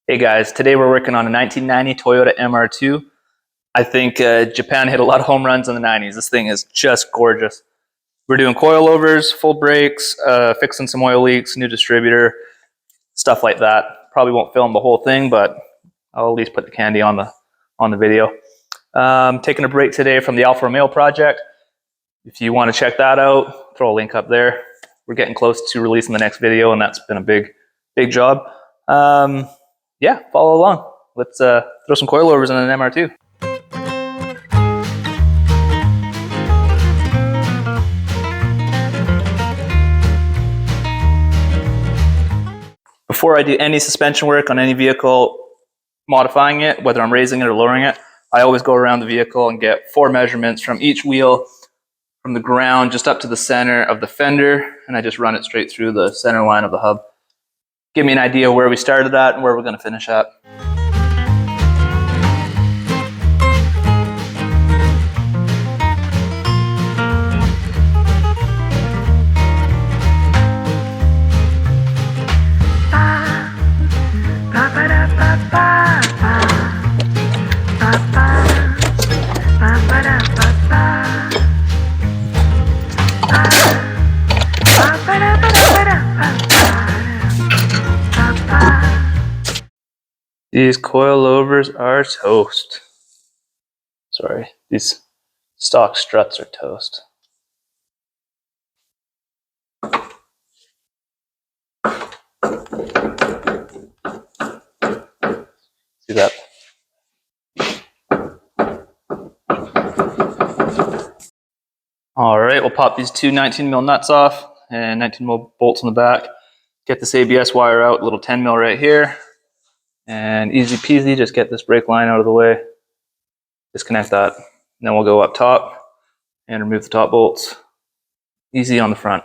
Hey guys, today we're working on a 1990 Toyota MR2. I think Japan hit a lot of home runs in the 90s. This thing is just gorgeous. We're doing coilovers, full brakes, fixing some oil leaks, new distributor, stuff like that. Probably won't film the whole thing, but I'll at least put the candy on the video. Taking a break today from the Alfa Romeo project. If you want to check that out, throw a link up there. We're getting close to releasing the next video, and that's been a big job. Yeah, follow along. Let's throw some coilovers in an MR2. Before I do any suspension work on any vehicle, modifying it, whether I'm raising it or lowering it, I always go around the vehicle and get 4 measurements from each wheel, from the ground just up to the center of the fender, and I just run it straight through the center line of the hub. Give me an idea where we started at and where we're going to finish at. These coilovers are toast. Sorry, these stock struts are toast. See that? All right, we'll pop these two 19mm nuts off and 19mm bolts in the back. Get this ABS wire out, little 10mm right here. And easy peasy, just get this brake line out of the way. Disconnect that. And then we'll go up top and remove the top bolts. Easy on the front.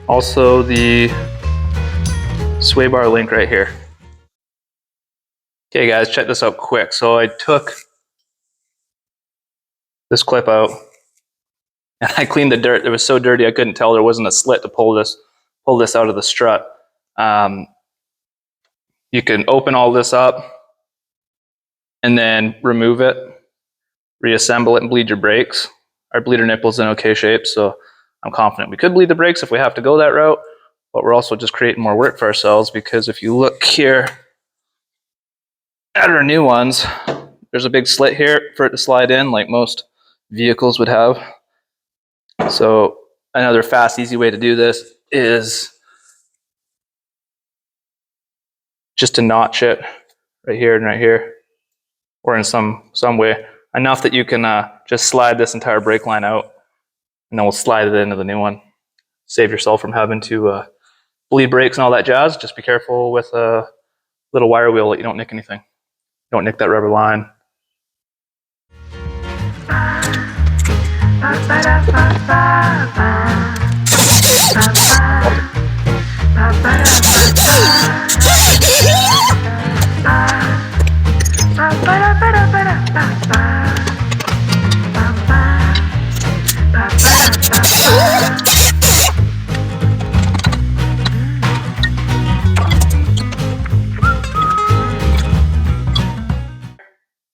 Also the sway bar link right here. Okay guys, check this out quick. So I took this clip out and I cleaned the dirt. It was so dirty I couldn't tell there wasn't a slit to pull this out of the strut. You can open all this up and then remove it, reassemble it and bleed your brakes. Our bleeder nipple's in okay shape, so I'm confident we could bleed the brakes if we have to go that route, but we're also just creating more work for ourselves, because if you look here at our new ones, there's a big slit here for it to slide in like most vehicles would have. So another fast, easy way to do this is just to notch it right here and right here, or in some way, enough that you can just slide this entire brake line out, and then we'll slide it into the new one. Save yourself from having to bleed brakes and all that jazz. Just be careful with a little wire wheel that you don't nick anything. Don't nick that rubber line.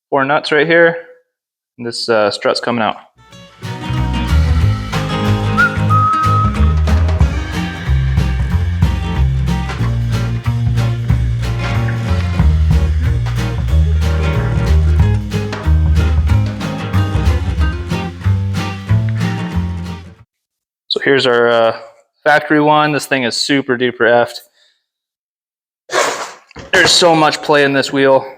Four nuts right here, and this strut's coming out. So here's our factory one. This thing is super duper effed. There's so much play in this wheel.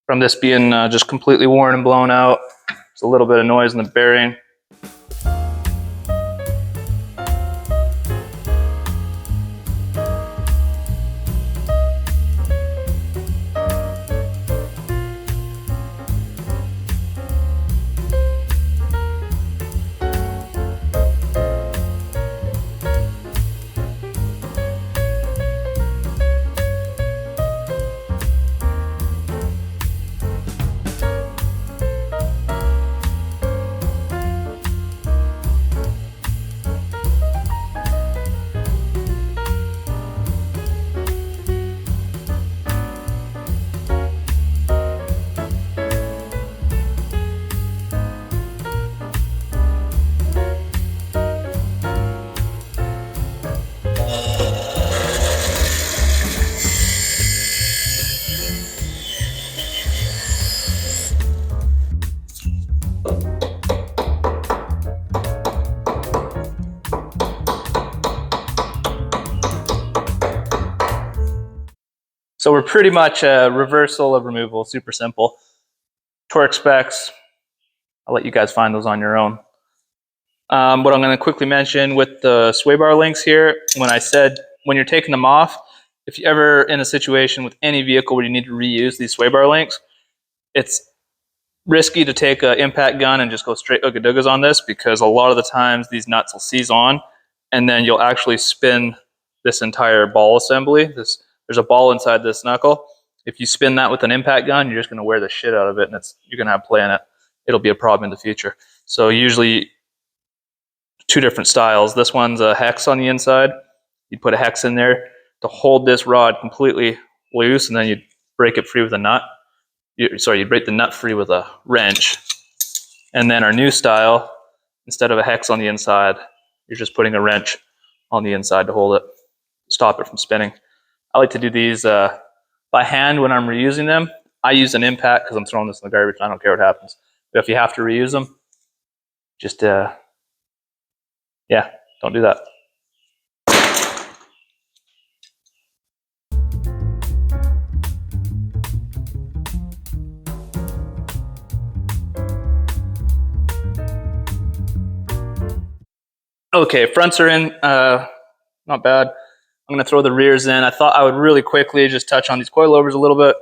From this being just completely worn and blown out. There's a little bit of noise in the bearing. So we're pretty much a reversal of removal, super simple. Torque specs, I'll let you guys find those on your own. What I'm going to quickly mention with the sway bar links here, when I said when you're taking them off, if you're ever in a situation with any vehicle where you need to reuse these sway bar links, it's risky to take an impact gun and just go straight ooga-doogas on this, because a lot of the times these nuts will seize on, and then you'll actually spin this entire ball assembly. There's a ball inside this knuckle. If you spin that with an impact gun, you're just going to wear the shit out of it, and you're going to have play in it. It'll be a problem in the future. So usually two different styles. This one's a hex on the inside. You put a hex in there to hold this rod completely loose, and then you break it free with a nut. You break the nut free with a wrench. And then our new style, instead of a hex on the inside, you're just putting a wrench on the inside to hold it, stop it from spinning. I like to do these by hand when I'm reusing them. I use an impact because I'm throwing this in the garbage. I don't care what happens. But if you have to reuse them, just, don't do that. Okay, fronts are in, not bad. I'm going to throw the rears in. I thought I would really quickly just touch on these coilovers a little bit.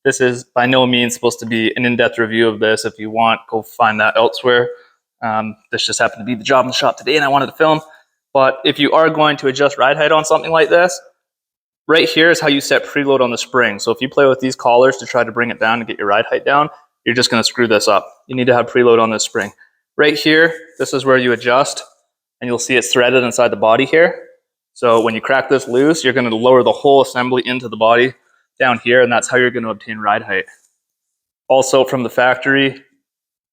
This is by no means supposed to be an in-depth review of this. If you want, go find that elsewhere. This just happened to be the job in the shop today and I wanted to film. But if you are going to adjust ride height on something like this, right here is how you set preload on the spring. So if you play with these collars to try to bring it down and get your ride height down, you're just going to screw this up. You need to have preload on this spring. Right here, this is where you adjust, and you'll see it's threaded inside the body here. So when you crack this loose, you're going to lower the whole assembly into the body down here, and that's how you're going to obtain ride height. Also from the factory,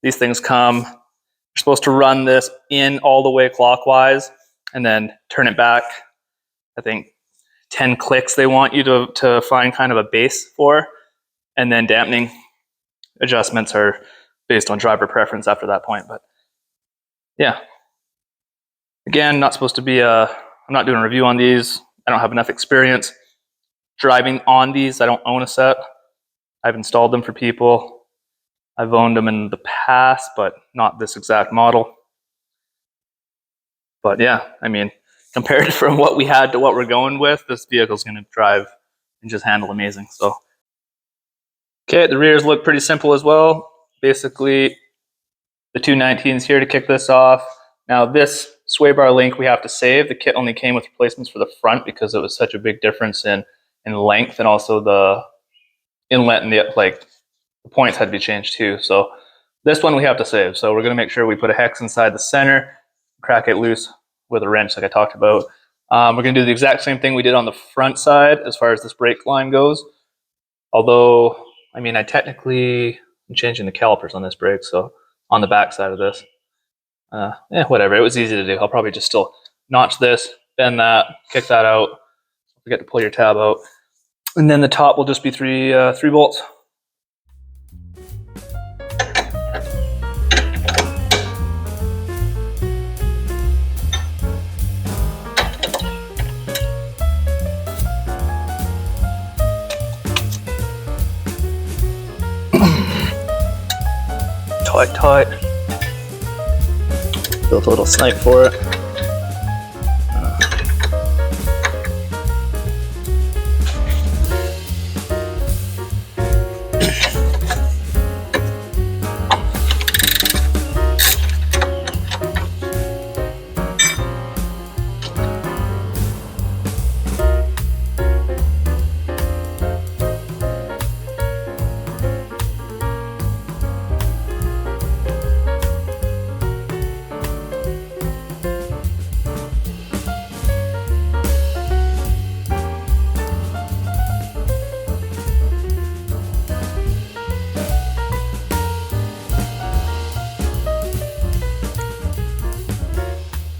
these things come, you're supposed to run this in all the way clockwise and then turn it back. I think 10 clicks they want you to find kind of a base for, and then dampening adjustments are based on driver preference after that point. But yeah, again, not supposed to be I'm not doing a review on these. I don't have enough experience driving on these. I don't own a set. I've installed them for people. I've owned them in the past, but not this exact model. But yeah, I mean, compared from what we had to what we're going with, this vehicle's going to drive and just handle amazing. So, okay, the rears look pretty simple as well. Basically, the 219s here to kick this off. Now this sway bar link we have to save. The kit only came with replacements for the front because it was such a big difference in length, and also the inlet and the points had to be changed too. So this one we have to save. So we're going to make sure we put a hex inside the center, crack it loose with a wrench like I talked about. We're going to do the exact same thing we did on the front side as far as this brake line goes. Although, I mean, I'm changing the calipers on this brake, so on the back side of this. Whatever, it was easy to do. I'll probably just still notch this, bend that, kick that out. Don't forget to pull your tab out. And then the top will just be three bolts. Tight. Built a little snipe for it.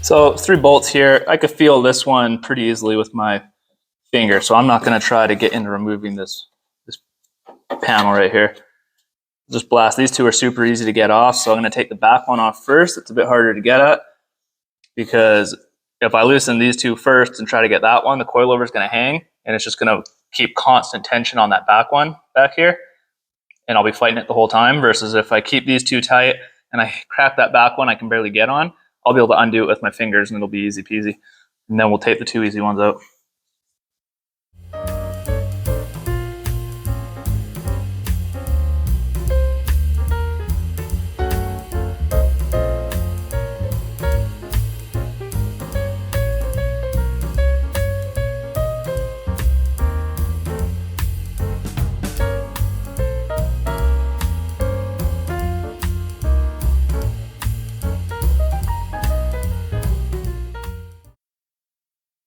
So 3 bolts here. I could feel this one pretty easily with my finger, so I'm not going to try to get into removing this panel right here. Just blast. These 2 are super easy to get off, so I'm going to take the back one off first. It's a bit harder to get at, because if I loosen these 2 first and try to get that one, the coilover is going to hang, and it's just going to keep constant tension on that back one back here, and I'll be fighting it the whole time, versus if I keep these two tight and I crack that back one I can barely get on, I'll be able to undo it with my fingers and it'll be easy peasy. And then we'll take the two easy ones out.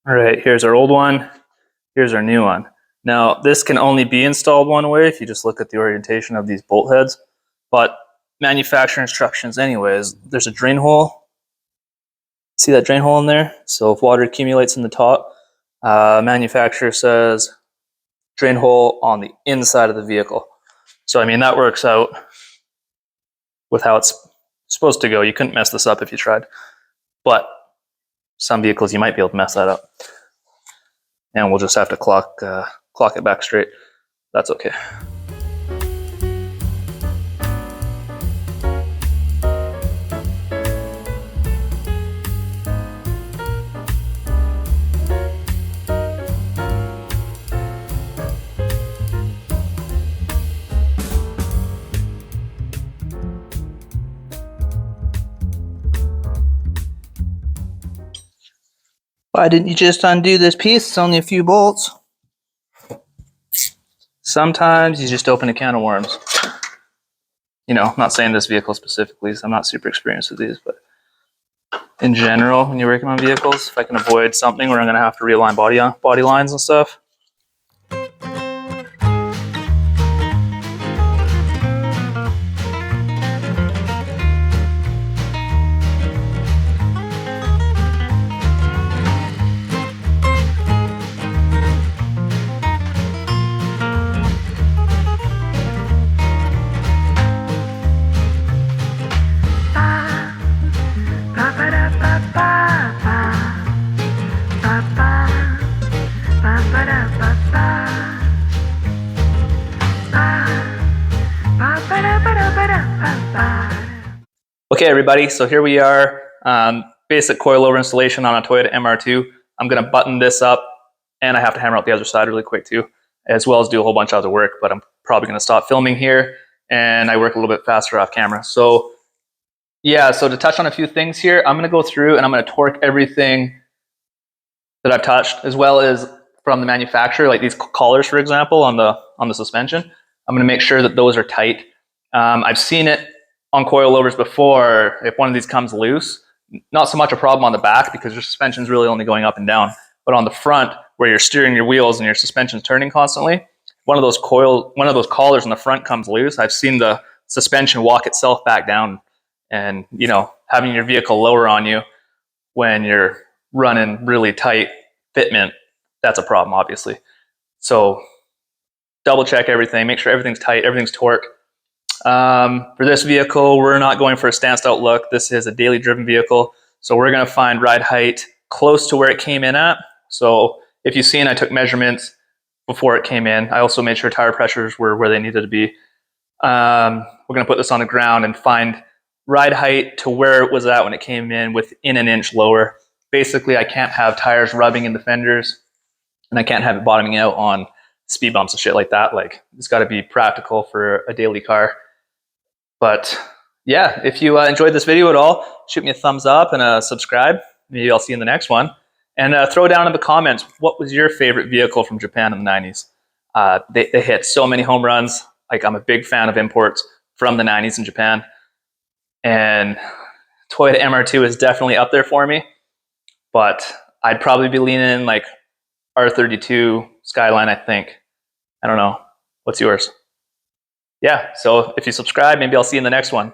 All right, here's our old one. Here's our new one. Now, this can only be installed one way if you just look at the orientation of these bolt heads. But manufacturer instructions anyways, there's a drain hole. See that drain hole in there? So if water accumulates in the top, manufacturer says drain hole on the inside of the vehicle. So I mean, that works out with how it's supposed to go. You couldn't mess this up if you tried. But some vehicles you might be able to mess that up. And we'll just have to clock it back straight. That's okay. Why didn't you just undo this piece? It's only a few bolts. Sometimes you just open a can of worms. You know, I'm not saying this vehicle specifically, so I'm not super experienced with these, but in general, when you're working on vehicles, if I can avoid something where I'm going to have to realign body lines and stuff. Okay, everybody, so here we are, basic coilover installation on a Toyota MR2. I'm going to button this up, and I have to hammer out the other side really quick too, as well as do a whole bunch of other work, but I'm probably going to stop filming here, and I work a little bit faster off camera. So yeah, so to touch on a few things here, I'm going to go through and I'm going to torque everything that I've touched, as well as from the manufacturer, like these collars, for example, on the suspension. I'm going to make sure that those are tight. I've seen it on coilovers before. If one of these comes loose, not so much a problem on the back because your suspension is really only going up and down, but on the front where you're steering your wheels and your suspension's turning constantly, one of those collars on the front comes loose. I've seen the suspension walk itself back down, and you know, having your vehicle lower on you when you're running really tight fitment, that's a problem, obviously. So double check everything, make sure everything's tight, everything's torqued. For this vehicle, we're not going for a stanced out look. This is a daily driven vehicle, so we're going to find ride height close to where it came in at. So if you've seen, I took measurements before it came in. I also made sure tire pressures were where they needed to be. We're going to put this on the ground and find ride height to where it was at when it came in, within an inch lower. Basically, I can't have tires rubbing in the fenders, and I can't have it bottoming out on speed bumps and shit like that. Like, it's got to be practical for a daily car. But yeah, if you enjoyed this video at all, shoot me a thumbs up and subscribe. Maybe I'll see you in the next one. And throw down in the comments, what was your favorite vehicle from Japan in the 90s? They hit so many home runs. Like, I'm a big fan of imports from the 90s in Japan. And Toyota MR2 is definitely up there for me. But I'd probably be leaning like R32 Skyline, I think. I don't know. What's yours? Yeah, so if you subscribe, maybe I'll see you in the next one.